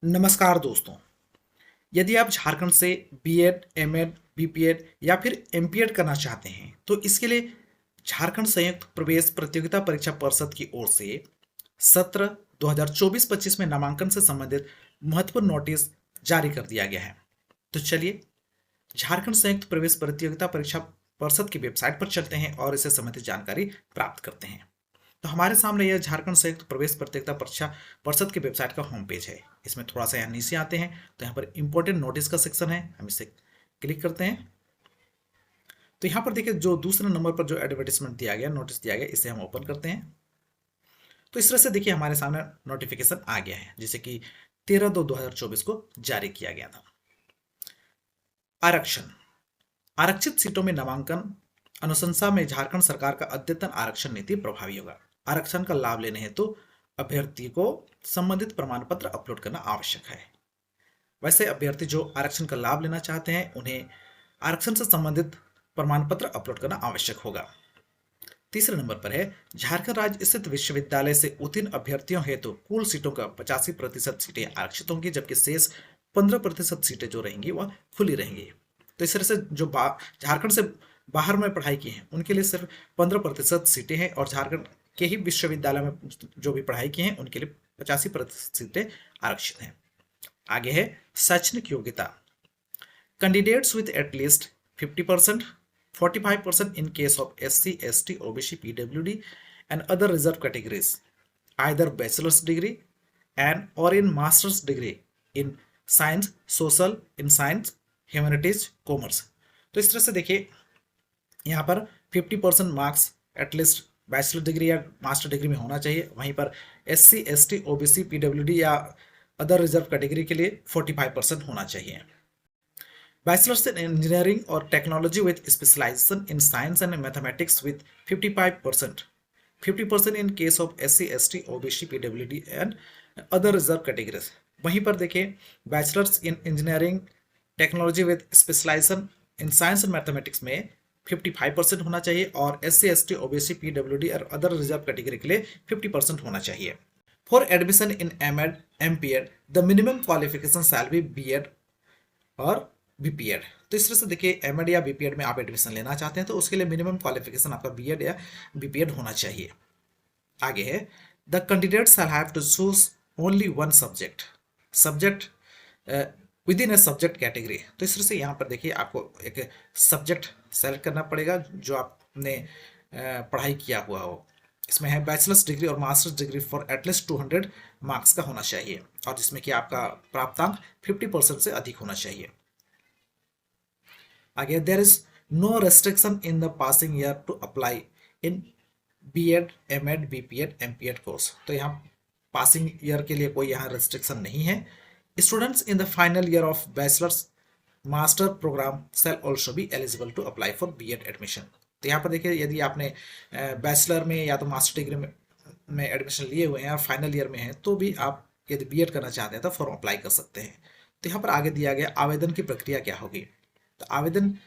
नमस्कार दोस्तों। यदि आप झारखंड से बीएड, एमएड, बीपीएड या फिर एमपीएड करना चाहते हैं तो इसके लिए झारखंड संयुक्त प्रवेश प्रतियोगिता परीक्षा परिषद की ओर से सत्र 2024-25 में नामांकन से संबंधित महत्वपूर्ण नोटिस जारी कर दिया गया है। तो चलिए झारखंड संयुक्त प्रवेश प्रतियोगिता परीक्षा परिषद की वेबसाइट पर चलते हैं और इससे संबंधित जानकारी प्राप्त करते हैं। तो हमारे सामने यह झारखंड संयुक्त प्रवेश प्रतियोगिता परीक्षा परिषद की वेबसाइट का होम पेज है। इसमें थोड़ा सा यहाँ नीचे आते हैं तो यहाँ पर इंपॉर्टेंट नोटिस का सेक्शन है, हम इसे क्लिक करते हैं। तो यहाँ पर देखिए जो दूसरे नंबर पर जो एडवर्टीजमेंट दिया गया, नोटिस दिया गया, इसे हम ओपन करते हैं। तो इस तरह से देखिए हमारे सामने नोटिफिकेशन आ गया है, जैसे कि 13/2/2024 को जारी किया गया था। आरक्षण, आरक्षित सीटों में नामांकन अनुशंसा में झारखंड सरकार का अद्यतन आरक्षण नीति प्रभावी होगा। आरक्षण का लाभ लेने हेतु अभ्यर्थी को संबंधित प्रमाण पत्र अपलोड करना आवश्यक है। वैसे अभ्यर्थी जो आरक्षण का लाभ लेना चाहते हैं उन्हें आरक्षण से संबंधित प्रमाण पत्र अपलोड करना आवश्यक होगा। तीसरे नंबर पर है झारखंड राज्य स्थित विश्वविद्यालय से उत्तीर्ण अभ्यर्थियों हेतु कुल सीटों का 85% सीटें आरक्षित होंगी, जबकि शेष 15% सीटें जो रहेंगी वह खुली रहेंगी। तो इस तरह से जो झारखंड से बाहर में पढ़ाई की हैं उनके लिए सिर्फ 15% सीटें हैं, और झारखंड के ही विश्वविद्यालय में जो भी पढ़ाई की हैं उनके लिए 85% सीटें आरक्षित हैं। आगे है शैक्षणिक योग्यता, candidates with at least 50%, 45% in case of SC, ST, OBC, PWD and other reserved categories, either bachelor's degree and or in master's degree in science, social, in science, humanities, commerce। तो इस तरह से देखिए यहाँ पर 50% मार्क्स एटलीस्ट बैचलर डिग्री या master degree में होना चाहिए। वहीं पर SC, ST, OBC, PWD या अदर रिजर्व कैटेगरी के लिए 45% होना चाहिए। बैचलर्स इन इंजीनियरिंग और technology with specialisation in science and mathematics with 55%, 50% in case of SC, ST, OBC, PWD and other reserve categories. वहीं पर देखिए bachelors in engineering technology with specialisation in science and mathematics में 55% होना चाहिए, और SC, ST, OBC, PWD और other reserve category के लिए 50% होना चाहिए। For admission in MEd, MPEd the minimum qualification shall be BEd और बीपीएड। तो इस तरह से देखिए एमएड या बीपीएड में आप एडमिशन लेना चाहते हैं तो उसके लिए मिनिमम क्वालिफिकेशन आपका बीएड या बीपीएड होना चाहिए। आगे है the candidate shall have to choose only one subject, subject within a subject category. तो इस तरह से यहाँ पर देखिए आपको एक सब्जेक्ट सेलेक्ट करना पड़ेगा जो आपने पढ़ाई किया हुआ हो। इसमें है बैचलर्स डिग्री और masters degree for at least 200 marks का होना चाहिए, और जिसमें कि आपका प्राप्तांक 50% से अधिक होना चाहिए। आगे there is no restriction in the passing year to apply in BEd, MEd, BPEd, MPEd course. तो यहाँ पासिंग ईयर के लिए कोई यहाँ रेस्ट्रिक्शन नहीं है। Students in the final year of bachelors master programme shall also be eligible to apply for BEd admission. तो यहाँ पर देखिए यदि आपने बैचलर में या तो मास्टर डिग्री में एडमिशन लिए हुए हैं और फाइनल ईयर में हैं तो भी आप यदि बीएड करना चाहते हैं तो फॉर्म अप्लाई कर सकते हैं। तो यहाँ पर आगे दिया गया आवेदन की प्रक्रिया क्या होगी। तो आवेदन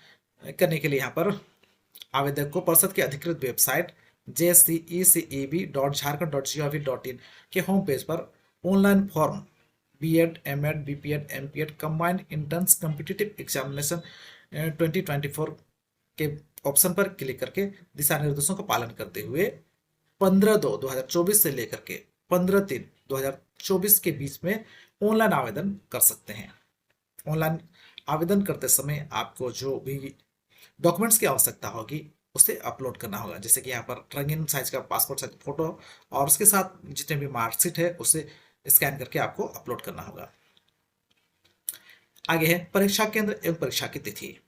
करने के लिए यहाँ पर आवेदक को परिषद की अधिकृत वेबसाइट jceceb.jharkhand.gov.in के होम पेज पर online form BEd, MEd, BPEd, MPEd combined entrance competitive examination 2024 के ऑप्शन पर क्लिक करके दिशा निर्देशों का पालन करते हुए 15/2/2024 से लेकर के 15/3/2024 के बीच में ऑनलाइन आवेदन कर सकते हैं। ऑनलाइन आवेदन करते समय आपको जो भी डॉक्यूमेंट्स की आवश्यकता होगी उसे अपलोड करना होगा, जैसे कि यहाँ पर रंगीन साइज का पासपोर्ट साइज फोटो और उसके साथ जितने भी मार्कशीट है उसे स्कैन करके आपको अपलोड करना होगा। आगे है परीक्षा केंद्र एवं परीक्षा की तिथि।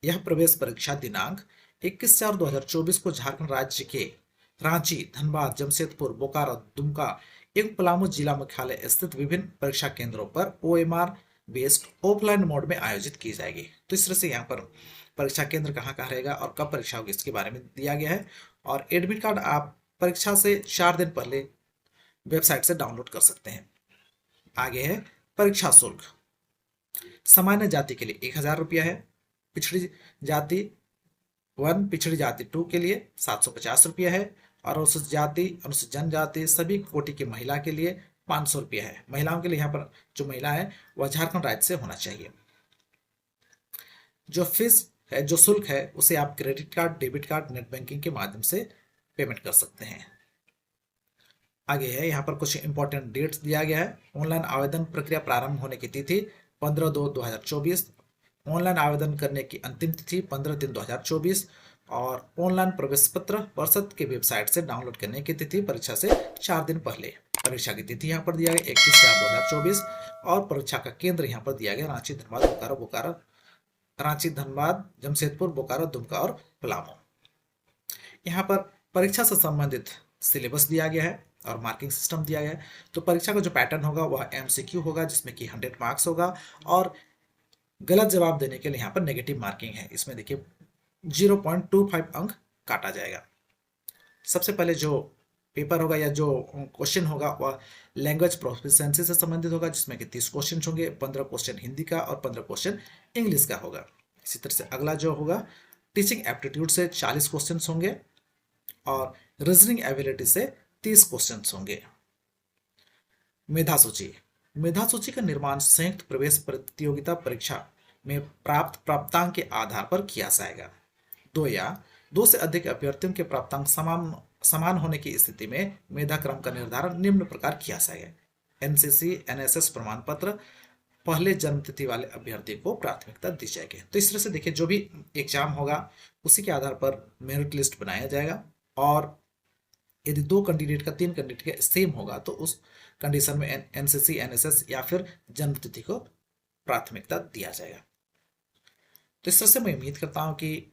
यह प्रवेश परीक्षा दिनांक 21/4/2024 को झारखंड राज्य के रांची, धनबाद, जमशेदपुर, बोकारो, दुमका एवं पलामू जिला मुख्यालय स्थित विभिन्न परीक्षा केंद्रों पर OMR बेस्ड ऑफलाइन मोड में आयोजित की जाएगी। तो इस तरह से यहाँ पर परीक्षा केंद्र कहाँ कहाँ रहेगा और कब परीक्षा होगी इसके बारे में दिया गया है, और एडमिट कार्ड आप परीक्षा से 4 दिन पहले वेबसाइट से डाउनलोड कर सकते हैं। आगे है परीक्षा शुल्क। सामान्य जाति के लिए 1000 रुपया है, पिछड़ी जाति 1, पिछड़ी जाति 2 के लिए 750 रुपया है, और अनुसूचित जाति, अनुसूचित जनजाति, सभी कोटि की महिला के लिए 500 रुपये है। महिलाओं के लिए यहाँ पर जो महिला है वह झारखंड राज्य से होना चाहिए। जो फीस है, जो शुल्क है, उसे आप credit card, debit card, net banking के माध्यम से पेमेंट कर सकते हैं। आगे है यहाँ पर कुछ इंपॉर्टेंट डेट्स दिया गया है। ऑनलाइन आवेदन प्रक्रिया प्रारंभ होने की तिथि 15/2/2024। ऑनलाइन आवेदन करने की अंतिम तिथि 15/3/2024 और ऑनलाइन प्रवेश पत्र परिषद के वेबसाइट से डाउनलोड करने की तिथि परीक्षा से 4 दिन पहले। परीक्षा की तिथि यहाँ पर दिया गया 31/4/2024 और परीक्षा का केंद्र यहाँ पर दिया गया रांची, धनबाद, बोकारो, रांची, धनबाद, जमशेदपुर, बोकारो, दुमका और पलामू। यहाँ पर परीक्षा से संबंधित सिलेबस दिया गया है और मार्किंग सिस्टम दिया गया है। तो परीक्षा का जो पैटर्न होगा वह MCQ होगा, जिसमें कि 100 मार्क्स होगा और गलत जवाब देने के लिए यहाँ पर नेगेटिव मार्किंग है। इसमें देखिए 0.25 अंक काटा जाएगा। सबसे पहले जो पेपर होगा या जो क्वेश्चन होगा वह लैंग्वेज प्रोफिशिएंसी से संबंधित होगा, जिसमें कि 30 क्वेश्चन होंगे। 15 क्वेश्चन हिंदी का और 15 क्वेश्चन इंग्लिश का होगा। इसी तरह से अगला जो होगा टीचिंग एप्टीट्यूड से 40 क्वेश्चन होंगे और रीजनिंग एबिलिटी से 30 क्वेश्चन होंगे। मेधा सूची, मेधा सूची का निर्माण संयुक्त प्रवेश प्रतियोगिता परीक्षा में प्राप्त प्राप्तांक के आधार पर किया जाएगा। दो से अधिक अभ्यर्थियों के प्राप्तांक समान होने की स्थिति में मेधा क्रम का निर्धारण निम्न प्रकार किया जाएगा। NCC NSS प्रमाण पत्र पहले जन्मतिथि वाले अभ्यर्थी को प्राथमिकता दी जाएगी। तो इस तरह से देखिए जो भी एग्जाम होगा उसी के आधार पर मेरिट लिस्ट बनाया जाएगा और यदि 2 कैंडिडेट का 3 कैंडिडेट का सेम होगा तो उस कंडीशन में NCC NSS या फिर जन्मतिथि को प्राथमिकता दिया जाएगा। तो इस तरह से मैं उम्मीद करता हूं कि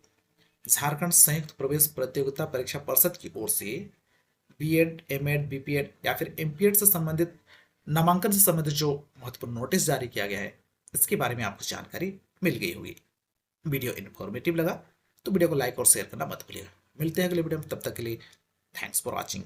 झारखंड संयुक्त प्रवेश प्रतियोगिता परीक्षा परिषद की ओर से BEd, MEd, BPEd या फिर MPEd से संबंधित नामांकन से संबंधित जो महत्वपूर्ण नोटिस जारी किया गया है इसके बारे में आपको जानकारी मिल गई होगी। वीडियो इन्फॉर्मेटिव लगा तो वीडियो को लाइक और शेयर करना मत भूलिएगा। मिलते हैं अगले वीडियो में, तब तक के लिए थैंक्स फॉर वॉचिंग।